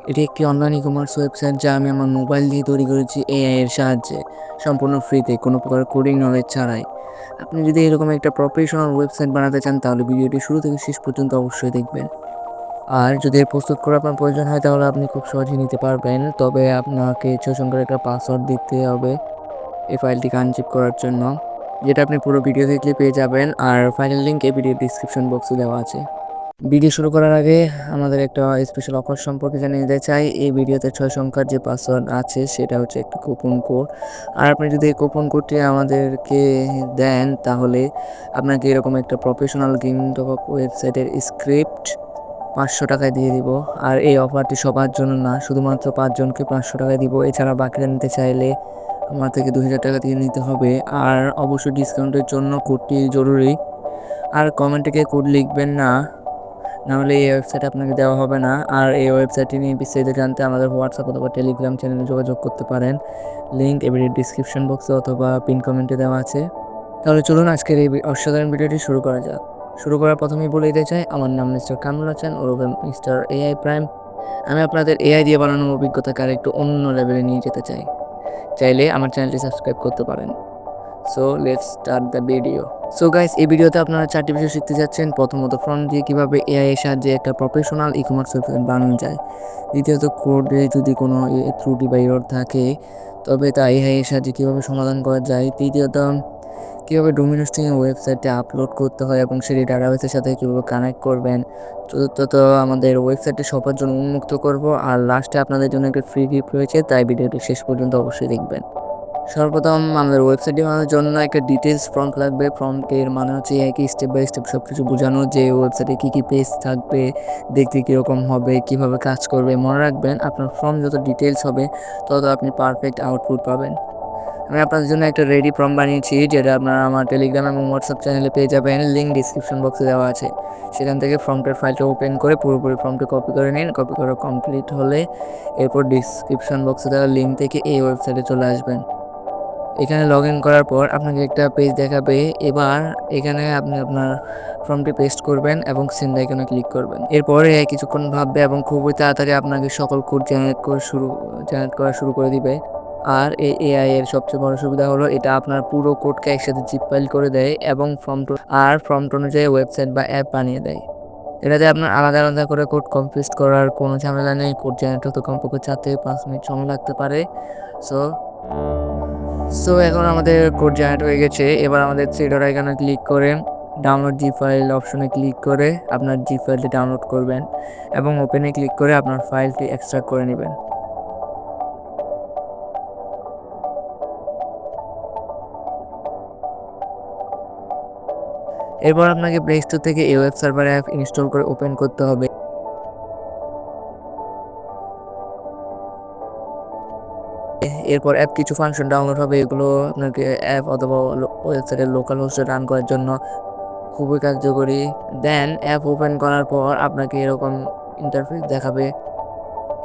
এটি একটি online e-commerce website যা আমি আমার মোবাইল দিয়ে তৈরি করেছি এআই এর সাহায্যে, সম্পূর্ণ ফ্রিতে, কোনো প্রকার কোডিং নলেজ ছাড়াই। আপনি যদি এরকম একটা প্রফেশনাল ওয়েবসাইট বানাতে চান তাহলে ভিডিওটি শুরু থেকে শেষ পর্যন্ত অবশ্যই দেখবেন। আর যদি এর প্রস্তুত করা আপনার প্রয়োজন হয় তাহলে আপনি খুব সহজেই নিতে পারবেন। তবে আপনাকে ৬ সংখ্যার একটা পাসওয়ার্ড দিতে হবে এই ফাইলটিকে আনজিপ করার জন্য, যেটা আপনি পুরো ভিডিও দেখলে পেয়ে যাবেন। আর ফাইলের লিঙ্ক এই ভিডিওর ডিসক্রিপশন বক্সে দেওয়া আছে। ভিডিও শুরু করার আগে আমাদের একটা স্পেশাল অফার সম্পর্কে জানিয়ে দিতে চাই। এই ভিডিওতে ৬ সংখ্যার যে পাসওয়ার্ড আছে সেটা হচ্ছে একটা কুপন কোড। আর আপনি যদি এই কুপন কোডটি আমাদেরকে দেন তাহলে আপনাকে এরকম একটা প্রফেশনাল গেমিং ডেভেলপ ওয়েবসাইটের স্ক্রিপ্ট ৫০০ টাকায় দিয়ে দিব। আর এই অফারটি সবার জন্য না, শুধুমাত্র ৫ জনকে ৫০০ টাকায় দিব। এছাড়া বাকিরা নিতে চাইলে আমার থেকে ২০০০ টাকা দিয়ে নিতে হবে। আর অবশ্যই ডিসকাউন্টের জন্য কোডটি জরুরি। আর কমেন্টে কেউ কোড লিখবেন না, নাহলে এই ওয়েবসাইট আপনাকে দেওয়া হবে না। আর এই ওয়েবসাইটটি নিয়ে বিস্তারিত জানতে আমাদের হোয়াটসঅ্যাপ অথবা টেলিগ্রাম চ্যানেলে যোগাযোগ করতে পারেন। লিঙ্ক এই ভিডিওর ডিসক্রিপশন বক্সে অথবা পিন কমেন্টে দেওয়া আছে। তাহলে চলুন আজকের এই অসাধারণ ভিডিওটি শুরু করা যাক। শুরু করার প্রথমেই বলে দিতে চাই, আমার নাম মিস্টার কামরুল হাসান ওরফে মিস্টার এআই প্রাইম। আমি আপনাদের এআই দিয়ে বানানোর অভিজ্ঞতাকে আরেকটু অন্য লেভেলে নিয়ে যেতে চাই। চাইলে আমার চ্যানেলটি সাবস্ক্রাইব করতে পারেন। So let's start the video. So guys, এই ভিডিওতে আপনারা 4টি বিষয় শিখতে যাচ্ছেন। প্রথমত, ফ্রন্ট দিয়ে কিভাবে এআই এর সাহায্যে একটা প্রফেশনাল ই-কমার্স ওয়েবসাইট বানানো যায়। দ্বিতীয়ত, কোডে যদি কোনো ত্রুটি বা এরর থাকে তবে তা এআই এর সাহায্যে কীভাবে সমাধান করা যায়। তৃতীয়ত, কীভাবে ডোমেইন হোস্টিং এ ওয়েবসাইটে আপলোড করতে হয় এবং সেটি ডাটাবেসের সাথে কীভাবে কানেক্ট করবেন। চতুর্থত, আমাদের ওয়েবসাইটটি সবার জন্য উন্মুক্ত করব। আর লাস্টে আপনাদের জন্য একটা ফ্রি গিফট রয়েছে, তাই ভিডিওটি শেষ পর্যন্ত অবশ্যই দেখবেন। সর্বপ্রথম আমাদের ওয়েবসাইটটি বানানোর জন্য একটা ডিটেলস প্রম্পট লাগবে। প্রম্পটের মানে হচ্ছে একই স্টেপ বাই স্টেপ সব কিছু বোঝানো, যে ওয়েবসাইটে কী কী পেজ থাকবে, দেখতে কীরকম হবে, কীভাবে কাজ করবে। মনে রাখবেন, আপনার ফর্ম যত ডিটেলস হবে তত আপনি পারফেক্ট আউটপুট পাবেন। আমি আপনাদের জন্য একটা রেডি প্রম্পট বানিয়েছি, যেটা আপনারা আমার টেলিগ্রাম এবং হোয়াটসঅ্যাপ চ্যানেলে পেয়ে যাবেন। লিঙ্ক ডিসক্রিপশন বক্সে দেওয়া আছে। সেখান থেকে প্রম্পটের ফাইলটা ওপেন করে পুরোপুরি প্রম্পটে কপি করে নিন। কপি করা কমপ্লিট হলে এরপর ডিসক্রিপশন বক্সে দেওয়া লিঙ্ক থেকে এই ওয়েবসাইটে চলে আসবেন। এখানে লগ ইন করার পর আপনাকে একটা পেজ দেখাবে। এবার এখানে আপনি আপনার ফর্মটি পেস্ট করবেন এবং সেন্ড আইকনে ক্লিক করবেন। এরপরে কিছুক্ষণ ভাববে এবং খুবই তাড়াতাড়ি আপনাকে সকল কোড জেনারেট করা শুরু করে দিবে। আর এই এআই এর সবচেয়ে বড় সুবিধা হলো এটা আপনার পুরো কোডকে একসাথে জিপ ফাইল করে দেয় এবং ফর্মট অনুযায়ী ওয়েবসাইট বা অ্যাপ বানিয়ে দেয়। এটাতে আপনার আলাদা আলাদা করে কোড কম্পোজ করার কোনো ঝামেলা নেই। কোড জেনারেট হতে কমপক্ষে 4 থেকে 5 মিনিট সময় লাগতে পারে। সো সো এখন আমাদের কোড জেনারেট হয়ে গেছে। এবার আমাদের থ্রি ডট আইকনে ক্লিক করে ডাউনলোড জি ফাইল অপশনে ক্লিক করে আপনার জি ফাইলটি ডাউনলোড করবেন এবং ওপেনে ক্লিক করে আপনার ফাইলটি এক্সট্রাক্ট করে নেবেন। এরপর আপনাকে প্লে স্টোর থেকে এই ওয়েব সার্ভার অ্যাপ ইনস্টল করে ওপেন করতে হবে। এরপর অ্যাপ কিছু ফাংশন ডাউনলোড হবে, এগুলো আপনাকে অ্যাপ অথবা ওয়েবসাইটের লোকাল হোস্টে রান করার জন্য খুবই কার্যকরী। দেন অ্যাপ ওপেন করার পর আপনাকে এরকম ইন্টারফেস দেখাবে।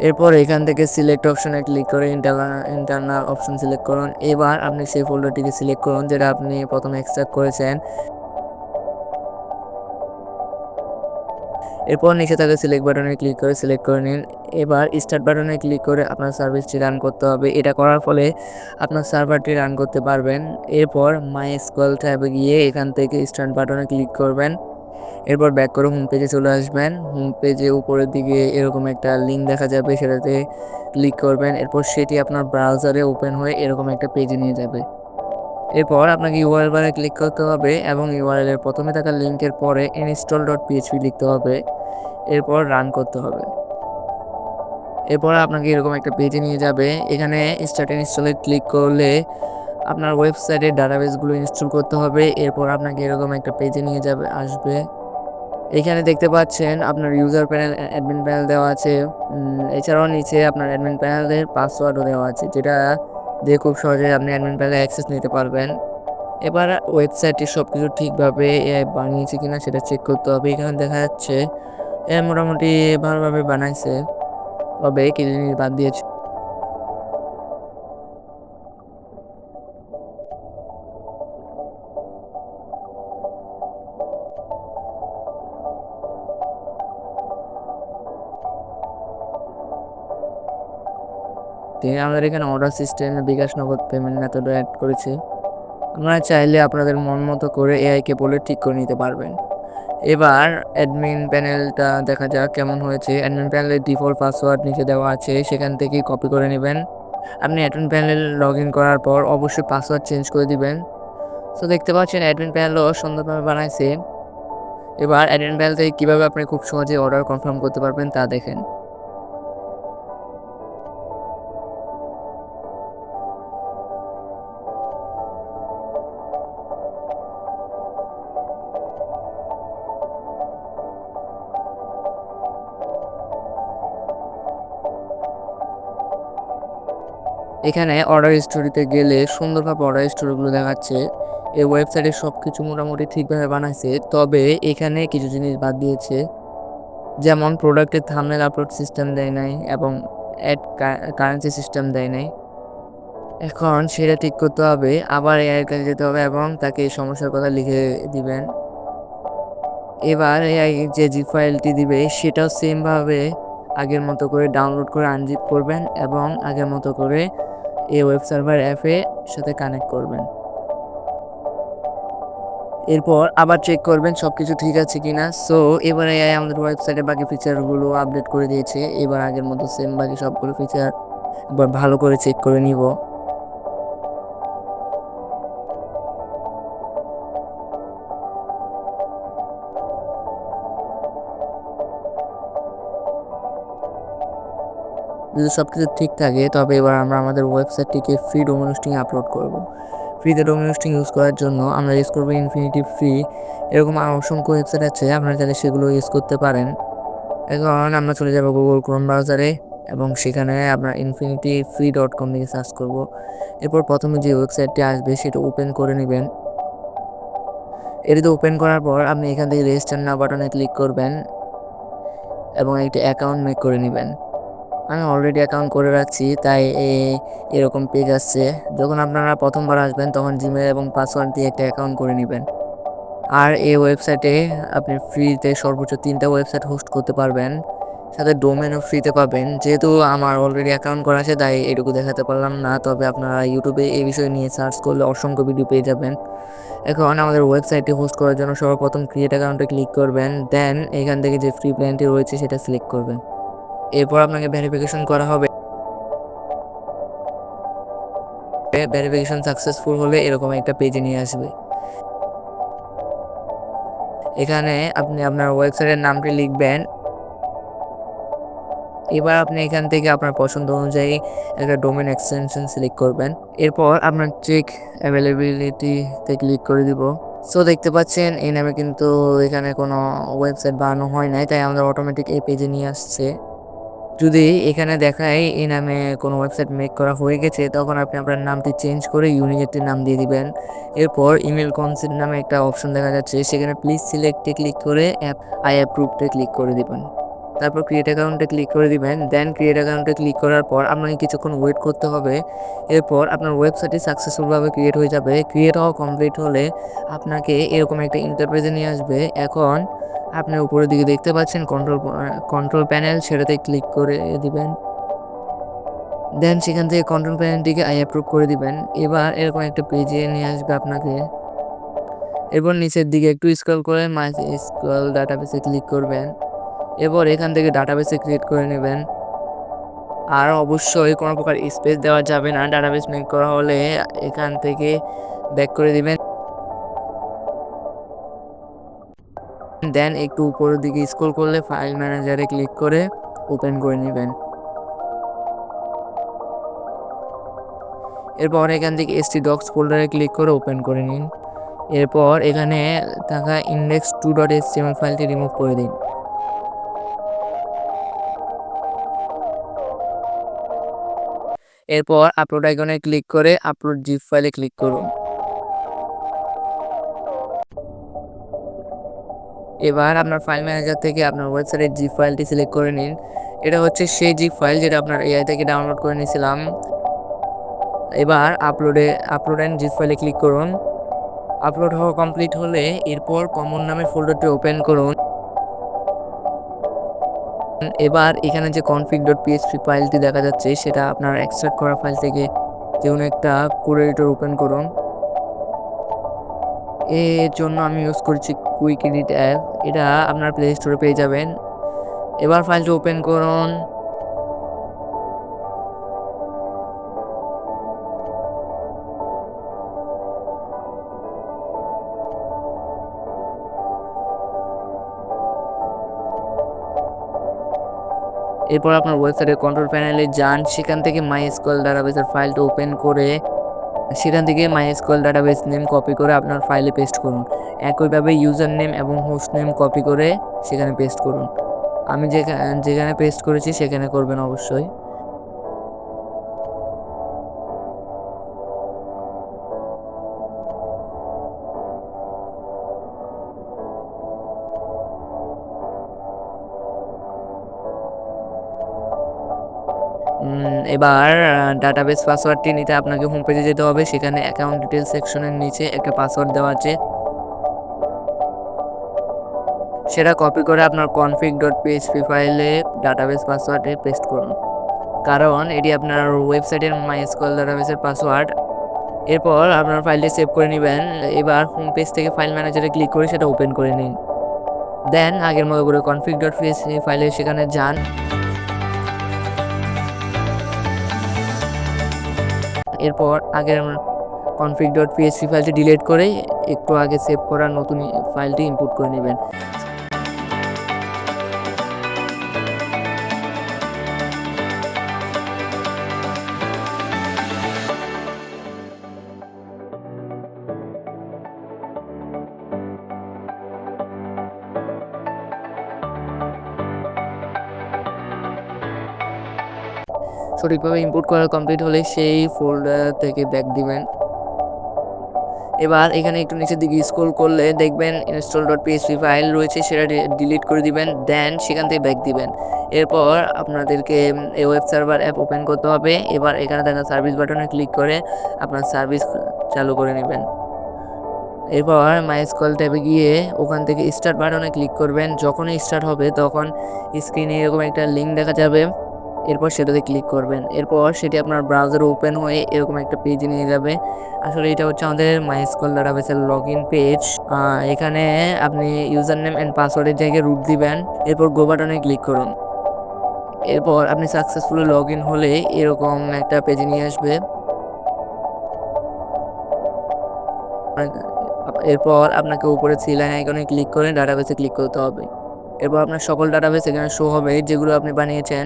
এরপর এখান থেকে সিলেক্ট অপশনে ক্লিক করে ইন্টারনাল অপশন সিলেক্ট করুন। এবার আপনি সেই ফোল্ডারটিকে সিলেক্ট করুন যেটা আপনি প্রথমে এক্সট্রাক্ট করেছেন। এরপর নিচে থাকা সিলেক্ট বাটনে ক্লিক করে সিলেক্ট করে নিন। এবার স্টার্ট বাটনে ক্লিক করে আপনার সার্ভিসটি রান করতে হবে। এটা করার ফলে আপনার সার্ভারটি রান করতে পারবেন। এরপর মাই এসকিউএল ট্যাবে গিয়ে এখান থেকে স্টার্ট বাটনে ক্লিক করবেন। এরপর ব্যাক করে হোম পেজে চলে আসবেন। হোম পেজে উপরের দিকে এরকম একটা লিঙ্ক দেখা যাবে, সেটাতে ক্লিক করবেন। এরপর সেটি আপনার ব্রাউজারে ওপেন হয়ে এরকম একটা পেজে নিয়ে যাবে। এরপর আপনাকে ইউআরএল বারে ক্লিক করতে হবে এবং ইউআরএল এর প্রথমে থাকা লিঙ্কের পরে install.php লিখতে হবে। এরপর রান করতে হবে। এরপর আপনাকে এরকম একটা পেজে নিয়ে যাবে। এখানে স্টার্ট ইনস্টলে ক্লিক করলে আপনার ওয়েবসাইটের ডাটাবেসগুলো ইনস্টল করতে হবে। এরপর আপনাকে এরকম একটা পেজে নিয়ে আসবে। এখানে দেখতে পাচ্ছেন আপনার ইউজার প্যানেল, অ্যাডমিন প্যানেল দেওয়া আছে। এছাড়াও নিচে আপনার অ্যাডমিন প্যানেলের পাসওয়ার্ডও দেওয়া আছে, যেটা দিয়ে খুব সহজে আপনি অ্যাডমিন প্যানেলে অ্যাক্সেস নিতে পারবেন। এবার ওয়েবসাইটটি সবকিছু ঠিকভাবে এআই বানিয়েছে কিনা সেটা চেক করতে হবে। এখানে দেখা যাচ্ছে মোটামুটি ভালোভাবে বানাইছে, তবে কিছু জিনিস বাদ দিয়েছে। ফ্রিতে। আমাদের এখানে অর্ডার সিস্টেম, বিকাশ নগদ পেমেন্ট মেথডও অ্যাড করেছে। আপনারা চাইলে আপনাদের মন মতো করে এআইকে বলে ঠিক করে নিতে পারবেন। এবার অ্যাডমিন প্যানেলটা দেখা যাক কেমন হয়েছে। অ্যাডমিন প্যানেলের ডিফল্ট পাসওয়ার্ড নিচে দেওয়া আছে, সেখান থেকেই কপি করে নেবেন। আপনি অ্যাডমিন প্যানেল লগ ইন করার পর অবশ্যই পাসওয়ার্ড চেঞ্জ করে দিবেন। সো দেখতে পাচ্ছেন অ্যাডমিন প্যানেলও সুন্দরভাবে বানাইছে। এবার অ্যাডমিন প্যানেল থেকে কীভাবে আপনি খুব সহজে অর্ডার কনফার্ম করতে পারবেন তা দেখেন। এখানে অর্ডার স্টোরিতে গেলে সুন্দরভাবে অর্ডার স্টোরিগুলো দেখাচ্ছে। এই ওয়েবসাইটে সব কিছু মোটামুটি ঠিকভাবে বানাইছে, তবে এখানে কিছু জিনিস বাদ দিয়েছে, যেমন প্রোডাক্টের থাম্বনেল আপলোড সিস্টেম দেয় নাই এবং অ্যাড কারেন্সি সিস্টেম দেয় নাই। এখন সেটা ঠিক করতে হবে, আবার এআইয়ের কাছে যেতে হবে এবং তাকে এই সমস্যার কথা লিখে দিবেন। এবার এআই যে জিপ ফাইলটি দিবে সেটাও সেমভাবে আগের মতো করে ডাউনলোড করে আনজিপ করবেন এবং আগের মতো করে এই ওয়েব সার্ভার অ্যাপে সাথে কানেক্ট করবেন। এরপর আবার চেক করবেন সব কিছু ঠিক আছে কিনা। সো এবার এআই আমাদের ওয়েবসাইটের বাকি ফিচারগুলো আপডেট করে দিয়েছে। এবার আগের মতো সেম বাকি সবগুলো ফিচার এবার ভালো করে চেক করে নিব। যদি সব কিছু ঠিক থাকে তবে এবার আমরা আমাদের ওয়েবসাইটটিকে ফ্রি ডোমেন হোস্টিংয়ে আপলোড করব। ফ্রিতে ডোমেন হোস্টিং ইউজ করার জন্য আমরা ইউজ করবো ইনফিনিটি ফ্রি। এরকম অসংখ্য ওয়েবসাইট আছে, আপনারা চাইলে সেগুলো ইউজ করতে পারেন। এখন আমরা চলে যাব গুগল ক্রোম ব্রাউজারে এবং সেখানে আমরা infinity-free.com লিখে সার্চ করব। এরপর প্রথমে যে ওয়েবসাইটটি আসবে সেটা ওপেন করে নেবেন। এটিতে ওপেন করার পর আপনি এখান থেকে রেজিস্টার নাও বাটনে ক্লিক করবেন এবং একটি অ্যাকাউন্ট মেক করে নেবেন। আমি অলরেডি অ্যাকাউন্ট করে রাখছি, তাই এরকম পেজ আসছে। যখন আপনারা প্রথমবার আসবেন তখন জিমেল এবং পাসওয়ার্ড দিয়ে একটা অ্যাকাউন্ট করে নেবেন। আর এই ওয়েবসাইটে আপনি ফ্রিতে সর্বোচ্চ 3টা ওয়েবসাইট হোস্ট করতে পারবেন, সাথে ডোমেনও ফ্রিতে পাবেন। যেহেতু আমার অলরেডি অ্যাকাউন্ট করা আছে তাই এটুকু দেখাতে পারলাম না, তবে আপনারা ইউটিউবে এই বিষয় নিয়ে সার্চ করলে অসংখ্য ভিডিও পেয়ে যাবেন। এখন আমাদের ওয়েবসাইটটি হোস্ট করার জন্য সর্বপ্রথম ক্রিয়েট অ্যাকাউন্টে ক্লিক করবেন, দেন এখান থেকে যে ফ্রি প্ল্যানটি রয়েছে সেটা সিলেক্ট করবেন। এরপর আপনাকে ভেরিফিকেশন করা হবে। ভেরিফিকেশন সাকসেসফুল হলে এরকম একটা পেজে নিয়ে আসবে। এখানে আপনি আপনার ওয়েবসাইটের নামটি লিখবেন। এবার আপনি এখান থেকে আপনার পছন্দ অনুযায়ী একটা ডোমেন এক্সটেনশন সিলেক্ট করবেন। এরপর আপনার চেক অ্যাভেলেবিলিটিতে ক্লিক করে দিব। সো দেখতে পাচ্ছেন এই নামে কিন্তু এখানে কোনো ওয়েবসাইট বানানো হয় নাই, তাই আমাদের অটোমেটিক এই পেজে নিয়ে আসছে। যদি এখানে দেখায় এই নামে কোনো ওয়েবসাইট মেক করা হয়ে গেছে, তখন আপনি আপনার নামটি চেঞ্জ করে ইউনিক একটি নাম দিয়ে দিবেন। এরপর ইমেল কনসেন্ট নামে একটা অপশন দেখা যাচ্ছে, সেখানে প্লিজ সিলেক্টে ক্লিক করে আই অ্যাপ্রুভডে ক্লিক করে দিবেন। তারপর ক্রিয়েট অ্যাকাউন্টে ক্লিক করে দিবেন। দেন ক্রিয়েট অ্যাকাউন্টে ক্লিক করার পর আপনাকে কিছুক্ষণ ওয়েট করতে হবে। এরপর আপনার ওয়েবসাইটটি সাকসেসফুলভাবে ক্রিয়েট হয়ে যাবে। ক্রিয়েট হওয়া কমপ্লিট হলে আপনাকে এরকম একটা ইন্টারফেসে নিয়ে আসবে। এখন আপনি উপরের দিকে দেখতে পাচ্ছেন কন্ট্রোল প্যানেল, সেটাতে ক্লিক করে দিবেন। দেন সেখান থেকে কন্ট্রোল প্যানেলটিকে আই অ্যাপ্রুভ করে দিবেন। এবার এরকম একটা পেজে নিয়ে আসবে আপনাকে। এরপর নিচের দিকে একটু স্ক্রল করে মাই এসকিউএল ডাটাবেসে ক্লিক করবেন। এরপর এখান থেকে ডাটাবেসে ক্রিয়েট করে নেবেন। আর অবশ্যই কোনো প্রকার স্পেস দেওয়া যাবে না। ডাটাবেস মেক করা হলে এখান থেকে ব্যাক করে দিবেন। দেন একটু উপরের দিকে স্ক্রল করলে ফাইল ম্যানেজারে ক্লিক করে ওপেন করে নেবেন। এরপর এখান থেকে htdocs ফোল্ডারে ক্লিক করে ওপেন করে নিন। এরপর এখানে থাকা index2.html ফাইলটি রিমুভ করে দিন। এরপর আপলোড আইকনে ক্লিক করে আপলোড জিপ ফাইলে ক্লিক করুন। এবার আপনার ফাইল ম্যানেজার থেকে আপনার ওয়েবসাইটের জিপ ফাইলটি সিলেক্ট করে নিন। এটা হচ্ছে সেই জিপ ফাইল যেটা আপনার এআই থেকে ডাউনলোড করে নিয়েছিলাম। এবার আপলোড অ্যান্ড জিপ ফাইলে ক্লিক করুন। আপলোড হওয়া কমপ্লিট হলে এরপর কমন নামের ফোল্ডারটি ওপেন করুন। এবার এখানে যে config.php ফাইলটি দেখা যাচ্ছে সেটা আপনার এক্সট্রাক্ট করা ফাইল থেকে যে কোনো একটা কোড এডিটর ওপেন করুন। এর জন্য আমি ইউজ করছি কুইক এডিট অ্যাপ, এটা আপনার প্লে স্টোরে পেয়ে যাবেন। এবার ফাইলটা ওপেন করুন। এরপর আপনার ওয়েবসাইটের কন্ট্রোল প্যানেলে যান, সেখান থেকে MySQL ডাটাবেসের ফাইলটা ওপেন করে সেখান থেকে MySQL ডাটাবেস নেম কপি করে আপনার ফাইলে পেস্ট করুন। একইভাবে ইউজার নেম এবং হোস্ট নেম কপি করে সেখানে পেস্ট করুন। আমি যেখানে পেস্ট করেছি সেখানে করবেন অবশ্যই। এবার ডাটাবেস পাসওয়ার্ডটি নিতে আপনাকে হোম পেজে যেতে হবে। সেখানে অ্যাকাউন্ট ডিটেইলস সেকশনের নিচে একটা পাসওয়ার্ড দেওয়া আছে, সেটা কপি করে আপনার config.php ফাইলে ডাটাবেস পাসওয়ার্ডে পেস্ট করুন, কারণ এটি আপনার ওয়েবসাইটের MySQL ডাটাবেসের পাসওয়ার্ড। এরপর আপনার ফাইলটি সেভ করে নেবেন। এবার হোম পেজ থেকে ফাইল ম্যানেজারে ক্লিক করে সেটা ওপেন করে নিন। দেন আগের মতো করে config.php ফাইলে সেখানে যান। এরপর আগের config.php ফাইলটি ডিলিট করে একটু আগে সেভ করা নতুন ফাইলটি ইনপুট করে নেবেন। সঠিকভাবে ইনপুট করা কমপ্লিট হলে সেই ফোল্ডার থেকে ব্যাক দিবেন। এবার এখানে একটু নিচের দিকে স্ক্রল করলে দেখবেন install.php ফাইল রয়েছে, সেটা ডিলিট করে দিবেন। দেন সেখান থেকে ব্যাক দিবেন। এরপর আপনাদেরকে এই ওয়েব সার্ভার অ্যাপ ওপেন করতে হবে। এবার এখানে দেখা সার্ভিস বাটনে ক্লিক করে আপনার সার্ভিস চালু করে নেবেন। এরপর MySQL ট্যাবে গিয়ে ওখান থেকে স্টার্ট বাটনে ক্লিক করবেন। যখনই স্টার্ট হবে তখন স্ক্রিনে এরকম একটা লিঙ্ক দেখা যাবে, এরপর সেটাতে ক্লিক করবেন। এরপর সেটি আপনার ব্রাউজারে ওপেন হয়ে এরকম একটা পেজে নিয়ে যাবে। আসলে এটা হচ্ছে আমাদের MySQL ডাটাবেসের লগইন পেজ। এখানে আপনি ইউজার নেম অ্যান্ড পাসওয়ার্ডের জায়গায় রুট দিবেন। এরপর গো বাটনে ক্লিক করুন। এরপর আপনি সাকসেসফুলি লগ ইন হলে এরকম একটা পেজে নিয়ে আসবে। এরপর আপনাকে উপরে থ্রি লাইন আইকনে ক্লিক করে ডাটাবেসে ক্লিক করতে হবে। এরপর আপনার সকল ডাটাবেস এখানে শো হবে যেগুলো আপনি বানিয়েছেন।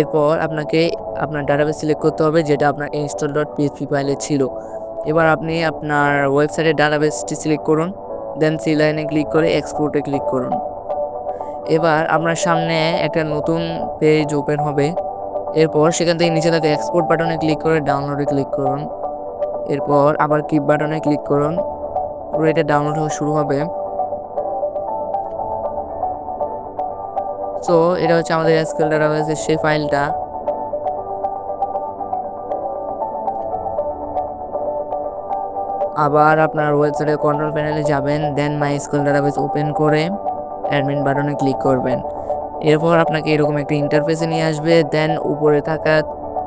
এরপর আপনাকে আপনার ডাটাবেস সিলেক্ট করতে হবে যেটা আপনার install.php ফাইলে ছিল। এবার আপনি আপনার ওয়েবসাইটের ডাটাবেসটি সিলেক্ট করুন, দেন থ্রি লাইনে ক্লিক করে এক্সপোর্টে ক্লিক করুন। এবার আপনার সামনে একটা নতুন পেজ ওপেন হবে। এরপর সেখান থেকে নিচে থাকা এক্সপোর্ট বাটনে ক্লিক করে ডাউনলোডে ক্লিক করুন। এরপর আবার কিপ বাটনে ক্লিক করুন, পুরো এটা ডাউনলোড হওয়া শুরু হবে। সো এটা হচ্ছে আমাদের SQL ডাটাবেসের সেই ফাইলটা। আবার আপনার ওয়েবসাইটের কন্ট্রোল প্যানেলে যাবেন, দেন MySQL ডাটাবেস ওপেন করে অ্যাডমিন বাটনে ক্লিক করবেন। এরপর আপনাকে এরকম একটা ইন্টারফেসে নিয়ে আসবে। দেন উপরে থাকা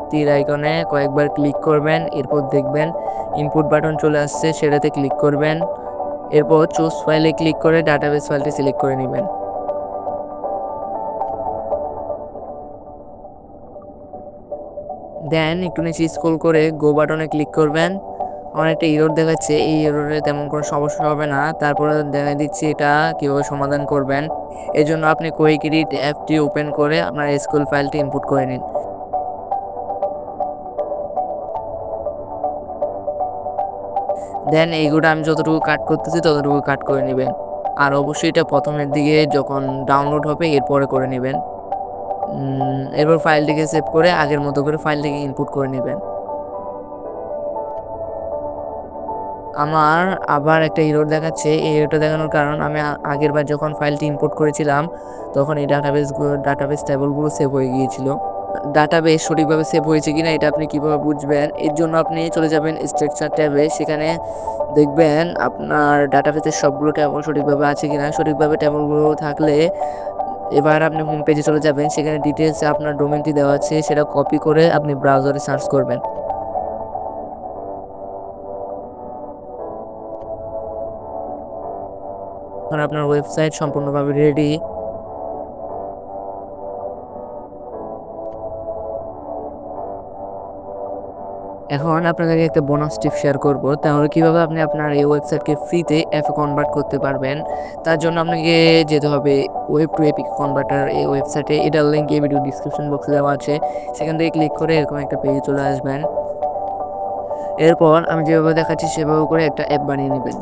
তীর আইকনে কয়েকবার ক্লিক করবেন। এরপর দেখবেন ইনপুট বাটন চলে আসছে, সেটাতে ক্লিক করবেন। এরপর চুজ ফাইলে ক্লিক করে ডাটাবেস ফাইলটি সিলেক্ট করে নেবেন। দেন একটু নিচে স্ক্রল করে গো বাটনে ক্লিক করবেন। অনেকটা এরর দেখাচ্ছে, এই এররে তেমন কোনো সমস্যা হবে না। তারপরে দেখা দিচ্ছি এটা কীভাবে সমাধান করবেন। এই জন্য আপনি কুইক এডিট অ্যাপটি ওপেন করে আপনার SQL ফাইলটি ইনপুট করে নিন। দেন এইগুলো আমি যতটুকু কাট করতেছি ততটুকু কাট করে নেবেন। আর অবশ্যই এটা প্রথমের দিকে যখন ডাউনলোড হবে এরপরে করে নেবেন। এরপর ফাইলটিকে সেভ করে আগের মতো করে ফাইলটিকে ইনপুট করে নেবেন। আমার আবার একটা এরর দেখাচ্ছে। এই এররটা দেখানোর কারণ আমি আগের বার যখন ফাইলটি ইনপুট করেছিলাম তখন এই ডাটাবেস টেবলগুলো সেভ হয়ে গিয়েছিল। ডাটাবেস সঠিকভাবে সেভ হয়েছে কিনা এটা আপনি কিভাবে বুঝবেন? এর জন্য আপনি চলে যাবেন স্ট্রাকচার ট্যাবে, সেখানে দেখবেন আপনার ডাটাবেসের সবগুলো টেবল সঠিকভাবে আছে কিনা। সঠিকভাবে টেবলগুলো থাকলে এবার আপনি হোম পেজে চলে যাবেন, সেখানে ডিটেলসে আপনার ডোমেনটি দেওয়া আছে, সেটা কপি করে আপনি ব্রাউজারে সার্চ করবেন। এখন আপনার ওয়েবসাইট সম্পূর্ণভাবে রেডি। এখন আপনাদেরকে একটা বোনাস টিপ শেয়ার করব, তাহলে কিভাবে আপনি আপনার এই ওয়েবসাইটকে ফ্রিতে অ্যাপে কনভার্ট করতে পারবেন। তার জন্য আপনাকে যেতে হবে ওয়েব টু এপিক কনভার্টার এই ওয়েবসাইটে। এটার লিঙ্ক এই ভিডিও ডিসক্রিপশন বক্সে দেওয়া আছে, সেখান থেকে ক্লিক করে এরকম একটা পেজে চলে আসবেন। এরপর আমি যেভাবে দেখাচ্ছি সেভাবে করে একটা অ্যাপ বানিয়ে নেবেন।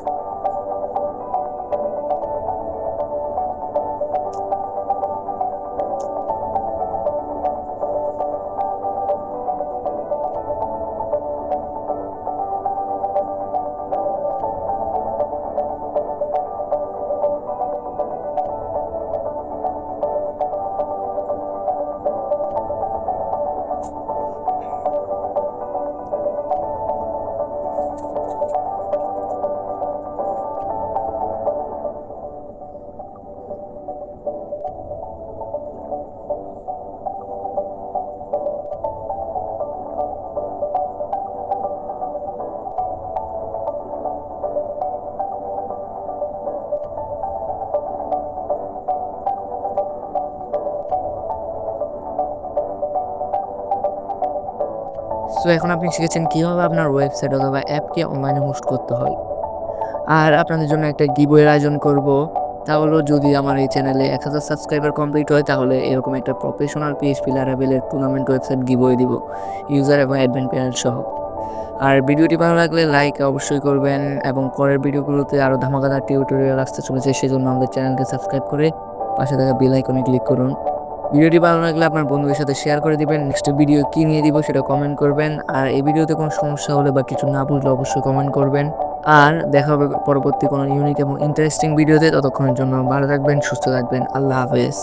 সো এখন আপনি শিখেছেন কীভাবে আপনার ওয়েবসাইট অথবা অ্যাপকে অনলাইনে হোস্ট করতে হয়। আর আপনাদের জন্য একটা গিভওয়ের আয়োজন করব। তা হলো, যদি আমার এই চ্যানেলে 1000 সাবস্ক্রাইবার কমপ্লিট হয় তাহলে এরকম একটা প্রফেশনাল পিএইচপি ল্যারাভেলের টুর্নামেন্ট ওয়েবসাইট গিভওয়ে দিব, ইউজার এবং অ্যাডমিন প্যানেল সহ। আর ভিডিওটি ভালো লাগলে লাইক অবশ্যই করবেন, এবং পরের ভিডিওগুলোতে আরও ধামাকাদার টিউটোরিয়াল আসতে চলেছে, সেজন্য আমাদের চ্যানেলকে সাবস্ক্রাইব করে পাশে থাকা বেল আইকনে ক্লিক করুন। ভিডিওটি ভালো লাগলে আপনার বন্ধুদের সাথে শেয়ার করে দিবেন। নেক্সট ভিডিও কী নিয়ে দিব সেটা কমেন্ট করবেন। আর এই ভিডিওতে কোনো সমস্যা হলে বা কিছু না বুঝলে অবশ্যই কমেন্ট করবেন। আর দেখা হবে পরবর্তী কোনো ইউনিক এবং ইন্টারেস্টিং ভিডিওতে। ততক্ষণের জন্য ভালো থাকবেন, সুস্থ থাকবেন। আল্লাহ হাফেজ।